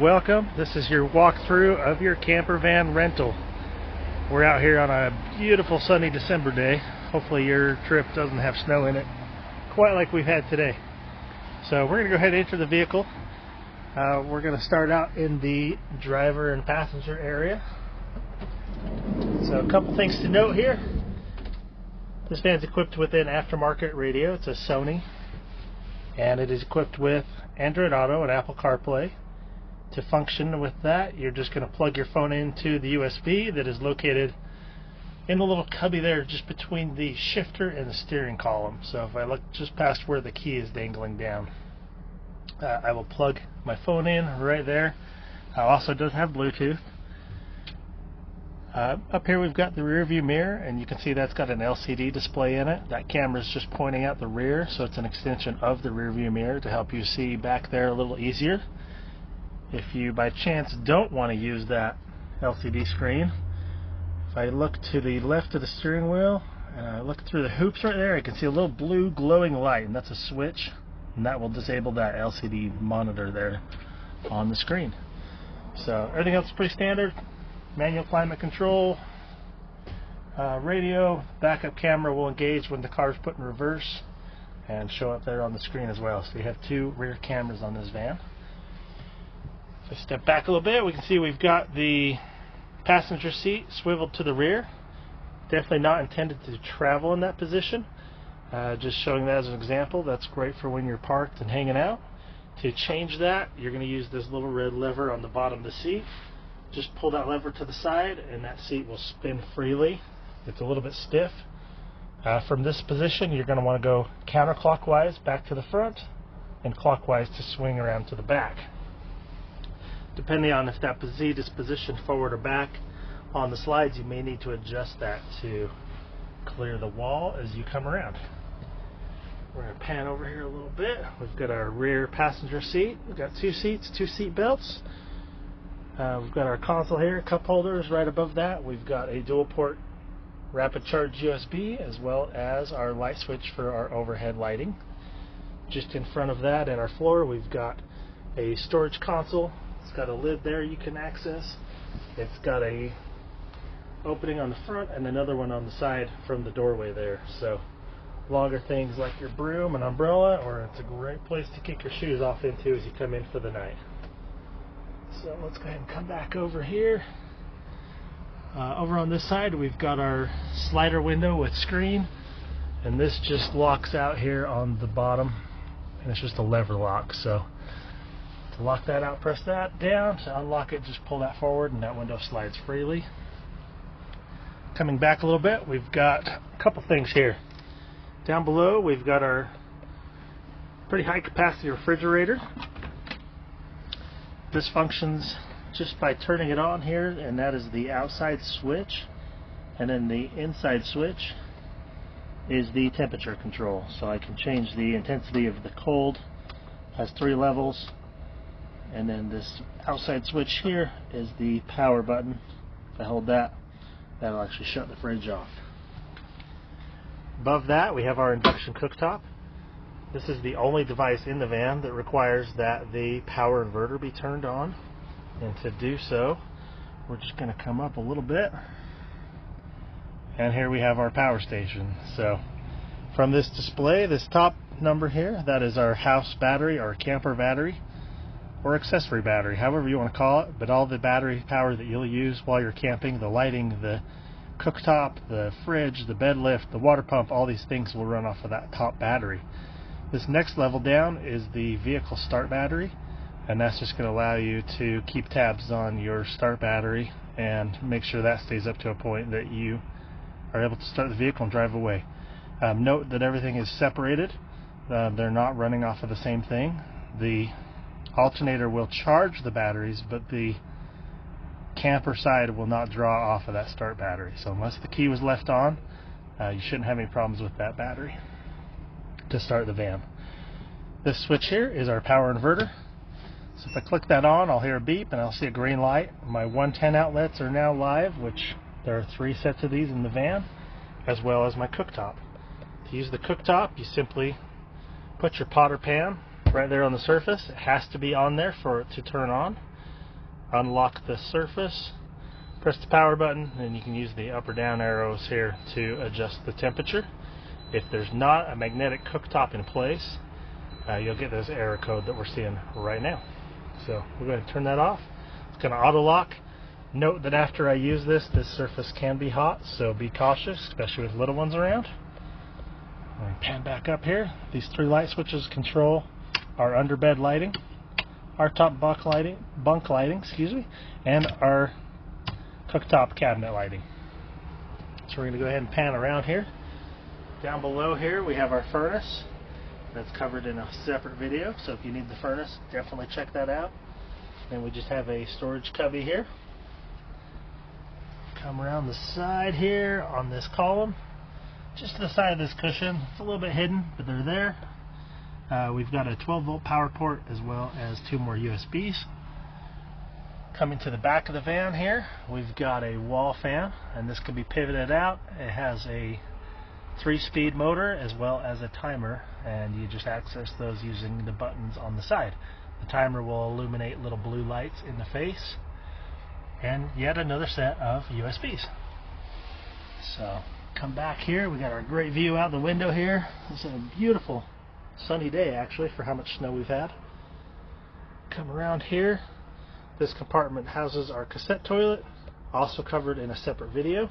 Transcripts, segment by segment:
welcome. This is your walkthrough of your camper van rental. We're out here on a beautiful sunny December day. Hopefully your trip doesn't have snow in it, quite like we've had today. So we're going to go ahead and enter the vehicle. We're going to start out in the driver and passenger area. So a couple things to note here. This van is equipped with an aftermarket radio. It's a Sony, and it is equipped with Android Auto and Apple CarPlay. To function with that, you're just going to plug your phone into the USB that is located in the little cubby there just between the shifter and the steering column. So if I look just past where the key is dangling down, I will plug my phone in right there. It also does have Bluetooth. Up here we've got the rear view mirror, and you can see that's got an LCD display in it. That camera is just pointing out the rear, so it's an extension of the rear view mirror to help you see back there a little easier. If you by chance don't want to use that LCD screen, if I look to the left of the steering wheel and I look through the hoops right there, I can see a little blue glowing light, and that's a switch, and that will disable that LCD monitor there on the screen. So everything else is pretty standard. Manual climate control, radio, backup camera will engage when the car is put in reverse and show up there on the screen as well. So you have two rear cameras on this van. If I step back a little bit, we can see we've got the passenger seat swiveled to the rear. Definitely not intended to travel in that position. Just showing that as an example. That's great for when you're parked and hanging out. To change that, you're going to use this little red lever on the bottom of the seat. Just pull that lever to the side and that seat will spin freely. It's a little bit stiff. From this position, you're going to want to go counterclockwise back to the front and clockwise to swing around to the back. Depending on if that seat is positioned forward or back on the slides, you may need to adjust that to clear the wall as you come around. We're going to pan over here a little bit. We've got our rear passenger seat. We've got two seats, two seat belts. We've got our console here, cup holders right above that. We've got a dual port rapid charge USB as well as our light switch for our overhead lighting. Just in front of that and our floor, we've got a storage console. It's got a lid there you can access. It's got a opening on the front and another one on the side from the doorway there. So longer things like your broom and umbrella, or it's a great place to kick your shoes off into as you come in for the night. So let's go ahead and come back over here. Over on this side we've got our slider window with screen, and this just locks out here on the bottom, and it's just a lever lock. So to lock that out, press that down. To unlock it, just pull that forward and that window slides freely. Coming back a little bit, we've got a couple things here. Down below we've got our pretty high capacity refrigerator. This functions just by turning it on here, and that is the outside switch, and then the inside switch is the temperature control. So I can change the intensity of the cold. It has 3 levels, and then this outside switch here is the power button. If I hold that, that'll actually shut the fridge off. Above that we have our induction cooktop. This is the only device in the van that requires that the power inverter be turned on. And to do so, we're just going to come up a little bit. And here we have our power station. So from this display, this top number here, that is our house battery or camper battery or accessory battery, however you want to call it. But all the battery power that you'll use while you're camping, the lighting, the cooktop, the fridge, the bed lift, the water pump, all these things will run off of that top battery. This next level down is the vehicle start battery, and that's just going to allow you to keep tabs on your start battery and make sure that stays up to a point that you are able to start the vehicle and drive away. Note that everything is separated. They're not running off of the same thing. The alternator will charge the batteries, but the camper side will not draw off of that start battery. So unless the key was left on, you shouldn't have any problems with that battery to start the van. This switch here is our power inverter. So if I click that on, I'll hear a beep and I'll see a green light. My 110 outlets are now live, which there are 3 sets of these in the van, as well as my cooktop. To use the cooktop, you simply put your pot or pan right there on the surface. It has to be on there for it to turn on. unlock the surface, press the power button, and you can use the up or down arrows here to adjust the temperature. If there's not a magnetic cooktop in place, you'll get this error code that we're seeing right now. So we're going to turn that off. It's going to auto lock. Note that after I use this surface can be hot, so be cautious, especially with little ones around. Pan back up here. These 3 light switches control our underbed lighting, our top bunk lighting, and our cooktop cabinet lighting. So we're going to go ahead and pan around here. Down below here we have our furnace. That's covered in a separate video, so if you need the furnace, definitely check that out. And we just have a storage cubby here. Come around the side here on this column, just to the side of this cushion. It's a little bit hidden, but they're there. We've got a 12-volt power port as well as 2 more USBs. Coming to the back of the van here, we've got a wall fan, and this can be pivoted out. It has a 3-speed motor as well as a timer, and you just access those using the buttons on the side. The timer will illuminate little blue lights in the face, and yet another set of USBs. So come back here, we got our great view out the window here. It's a beautiful sunny day actually for how much snow we've had. Come around here, this compartment houses our cassette toilet, also covered in a separate video.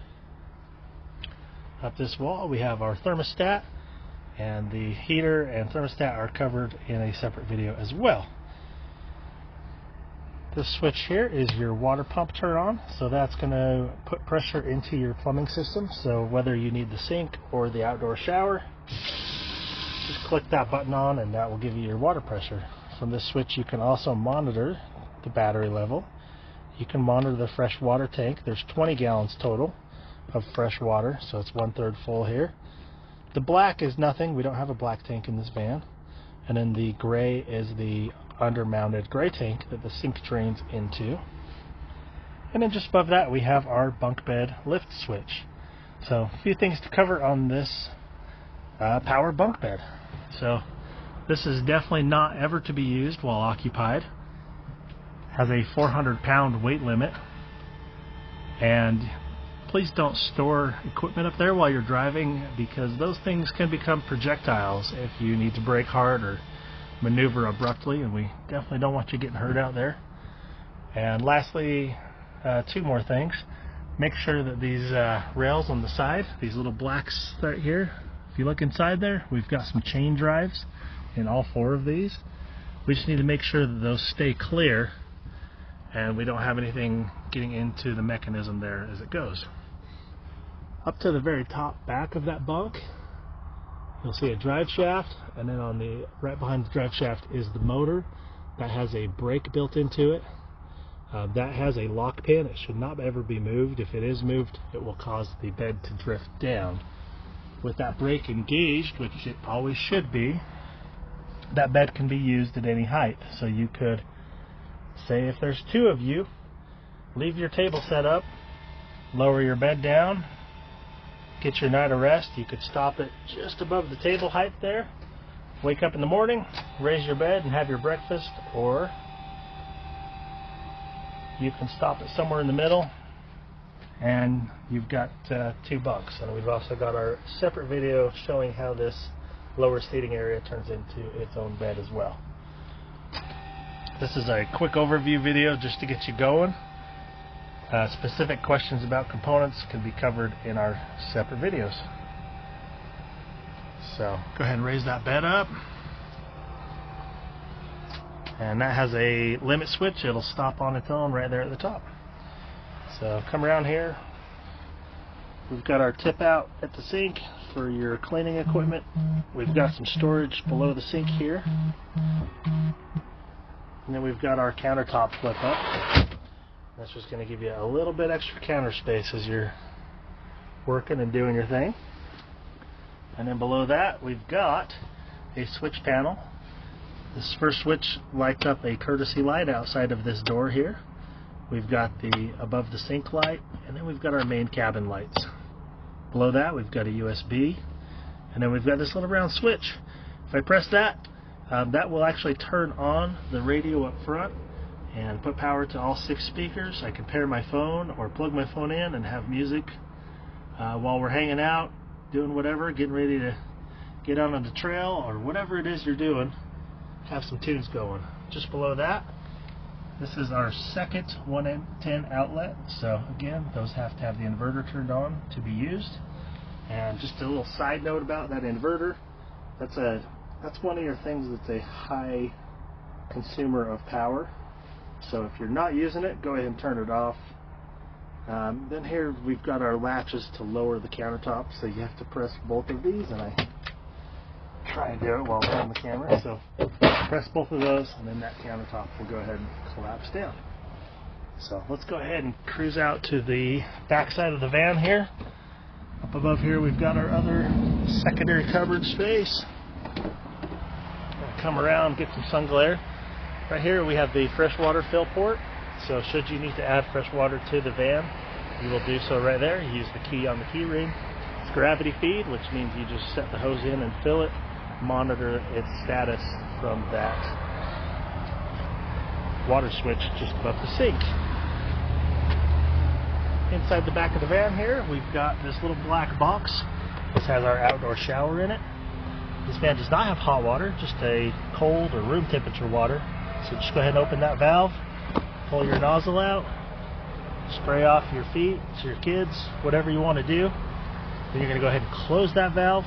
Up this wall we have our thermostat, and the heater and thermostat are covered in a separate video as well. This switch here is your water pump turn on, so that's going to put pressure into your plumbing system. So whether you need the sink or the outdoor shower, just click that button on and that will give you your water pressure. From this switch you can also monitor the battery level. You can monitor the fresh water tank. There's 20 gallons total of fresh water, so it's 1/3 full here. The black is nothing. We don't have a black tank in this van. And then the gray is the under-mounted gray tank that the sink drains into. And then just above that we have our bunk bed lift switch. So a few things to cover on this power bunk bed. So this is definitely not ever to be used while occupied. Has a 400-pound weight limit, and please don't store equipment up there while you're driving, because those things can become projectiles if you need to brake hard or maneuver abruptly, and we definitely don't want you getting hurt out there. And lastly, 2 more things. Make sure that these rails on the side, these little blacks right here, if you look inside there, we've got some chain drives in all 4 of these. We just need to make sure that those stay clear and we don't have anything getting into the mechanism there as it goes. Up to the very top back of that bunk, you'll see a drive shaft, and then on the right behind the drive shaft is the motor that has a brake built into it. That has a lock pin. It should not ever be moved. If it is moved, it will cause the bed to drift down. With that brake engaged, which it always should be, that bed can be used at any height. So you could say, if there's 2 of you, leave your table set up, lower your bed down, get your night of rest. You could stop it just above the table height there, wake up in the morning, raise your bed and have your breakfast, or you can stop it somewhere in the middle and you've got 2 bunks. And we've also got our separate video showing how this lower seating area turns into its own bed as well. This is a quick overview video just to get you going. Specific questions about components can be covered in our separate videos. So go ahead and raise that bed up, and that has a limit switch. It'll stop on its own right there at the top. So come around here, we've got our tip out at the sink for your cleaning equipment. We've got some storage below the sink here, and then we've got our countertop flip up. That's just going to give you a little bit extra counter space as you're working and doing your thing. And then below that we've got a switch panel. This first switch lights up a courtesy light outside of this door here. We've got the above the sink light, and then we've got our main cabin lights. Below that we've got a USB, and then we've got this little round switch. If I press that, that will actually turn on the radio up front, and put power to all 6 speakers. I can pair my phone or plug my phone in and have music while we're hanging out, doing whatever, getting ready to get out on the trail or whatever it is you're doing. Have some tunes going. Just below that, this is our second 110 outlet. So again, those have to have the inverter turned on to be used. And just a little side note about that inverter, that's one of your things that's a high consumer of power. So if you're not using it, go ahead and turn it off. Then here we've got our latches to lower the countertop, so you have to press both of these, and I try and do it while I'm on the camera. So press both of those, and then that countertop will go ahead and collapse down. So let's go ahead and cruise out to the back side of the van here. Up above here we've got our other secondary cupboard space. Come around, get some sun glare. Right here we have the freshwater fill port. So should you need to add fresh water to the van, you will do so right there. You use the key on the key ring. It's gravity feed, which means you just set the hose in and fill it, monitor its status from that water switch just above the sink. Inside the back of the van here, we've got this little black box. This has our outdoor shower in it. This van does not have hot water, just a cold or room temperature water. So just go ahead and open that valve, pull your nozzle out, spray off your feet, to your kids, whatever you want to do. Then you're going to go ahead and close that valve.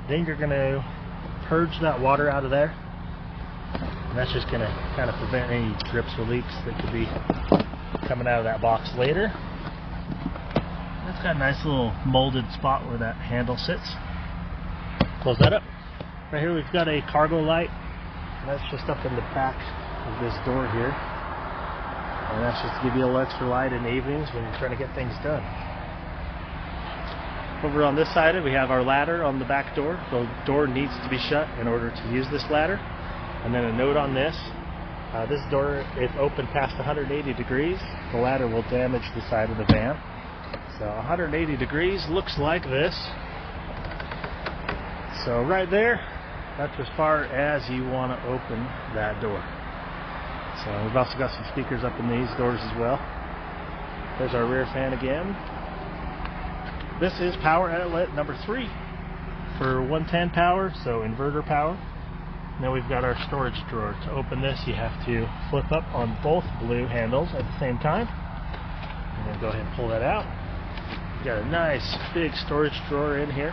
Then you're going to purge that water out of there. And that's just going to kind of prevent any drips or leaks that could be coming out of that box later. That's got a nice little molded spot where that handle sits. Close that up. Right here we've got a cargo light, and that's just up in the back of this door here. And that's just to give you a little extra light in the evenings when you're trying to get things done. Over on this side we have our ladder on the back door. The door needs to be shut in order to use this ladder. And then a note on this. This door, if open past 180 degrees, the ladder will damage the side of the van. So 180 degrees looks like this. So right there, that's as far as you want to open that door. So we've also got some speakers up in these doors as well. There's our rear fan again. This is power outlet number 3 for 110 power, so inverter power. Then we've got our storage drawer. To open this, you have to flip up on both blue handles at the same time. And then go ahead and pull that out. We've got a nice big storage drawer in here.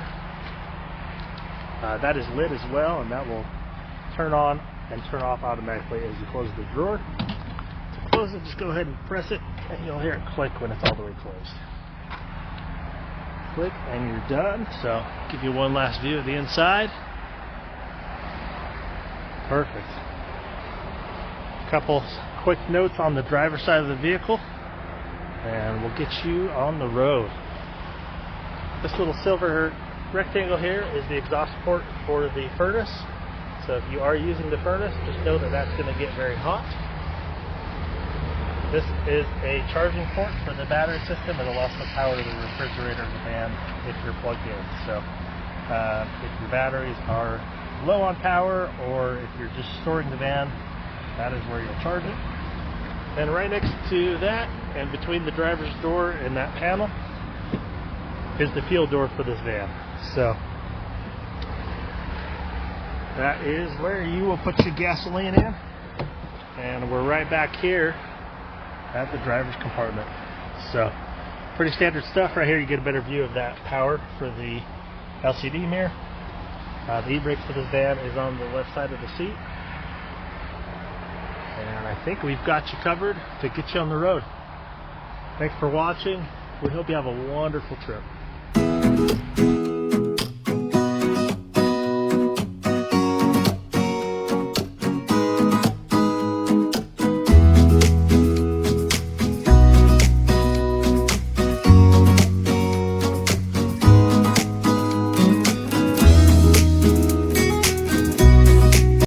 That is lit as well, and that will turn on and turn off automatically as you close the drawer. To close it, just go ahead and press it, and you'll hear it click when it's all the way closed. Click, and you're done. So, give you one last view of the inside. Perfect. A couple quick notes on the driver's side of the vehicle, and we'll get you on the road. This little silver rectangle here is the exhaust port for the furnace. So if you are using the furnace, just know that that's going to get very hot. This is a charging port for the battery system. It'll also power the refrigerator of the van if you're plugged in. So if your batteries are low on power, or if you're just storing the van, that is where you'll charge it. And right next to that, and between the driver's door and that panel, is the fuel door for this van. So that is where you will put your gasoline in, and we're right back here at the driver's compartment. So pretty standard stuff. Right here you get a better view of that power for the LCD mirror. The e-brake for this van is on the left side of the seat, and I think we've got you covered to get you on the road. Thanks for watching. We hope you have a wonderful trip.